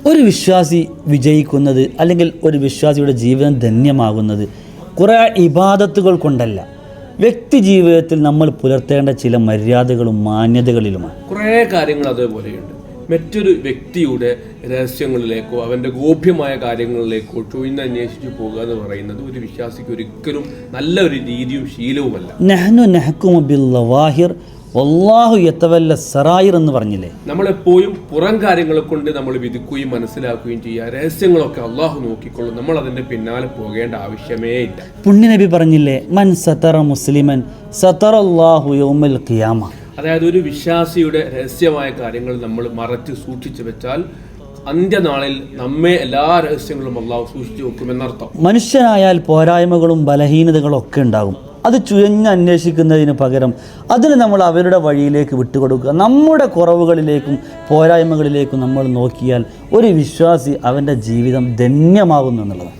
ഒരു വിശ്വാസി വിജയിക്കുന്നത് അല്ലെങ്കിൽ ഒരു വിശ്വാസിയുടെ ജീവിതം ധന്യമാകുന്നത് കുറേ ഇബാദത്തുകൾ കൊണ്ടല്ല, വ്യക്തി ജീവിതത്തിൽ നമ്മൾ പുലർത്തേണ്ട ചില മര്യാദകളും മാന്യതകളിലുമാണ്. കുറേ കാര്യങ്ങൾ അതേപോലെയുണ്ട്. മറ്റൊരു വ്യക്തിയുടെ രഹസ്യങ്ങളിലേക്കോ അവൻ്റെ ഗോപ്യമായ കാര്യങ്ങളിലേക്കോ ചൊയ്ന്നന്വേഷിച്ചു പോകുക എന്ന് പറയുന്നത് ഒരു വിശ്വാസിക്ക് ഒരിക്കലും നല്ലൊരു രീതിയും ശീലവുമല്ല. നഹ്നു നഹ്കുമു ബില്ലവാഹിർ വല്ലാഹു യതവല്ല സറായിർ എന്ന് പറഞ്ഞില്ലേ. നമ്മളെപ്പോഴും പുറം കാര്യങ്ങളെ കൊണ്ട് നമ്മൾ വിധിക്കുകയും മനസ്സിലാക്കുകയും ചെയ്യുക. രഹസ്യങ്ങളൊക്കെ അള്ളാഹു നോക്കിക്കൊള്ളും. നമ്മൾ അതിൻ്റെ പിന്നാലെ പോകേണ്ട ആവശ്യമേ ഇല്ല. പുണ്യനബി പറഞ്ഞില്ലേ, മൻ സതറ മുസ്ലിമൻ സതറല്ലാഹു യൗമൽ ഖിയാമ. അതായത് ഒരു വിശ്വാസിയുടെ രഹസ്യമായ കാര്യങ്ങൾ നമ്മൾ മറച്ച് സൂക്ഷിച്ചു വെച്ചാൽ അന്ത്യനാളിൽ നമ്മെ എല്ലാ രഹസ്യങ്ങളും അള്ളാഹു സൂക്ഷിച്ചു വെക്കുമെന്നർത്ഥം. മനുഷ്യനായാൽ പോരായ്മകളും ബലഹീനതകളും ഒക്കെ ഉണ്ടാകും. അത് ചുഴഞ്ഞ് അന്വേഷിക്കുന്നതിന് പകരം അതിന് നമ്മൾ അവരുടെ വഴിയിലേക്ക് വിട്ടുകൊടുക്കുക. നമ്മുടെ കുറവുകളിലേക്കും പോരായ്മകളിലേക്കും നമ്മൾ നോക്കിയാൽ ഒരു വിശ്വാസി അവൻ്റെ ജീവിതം ധന്യമാകുന്നു എന്നുള്ളതാണ്.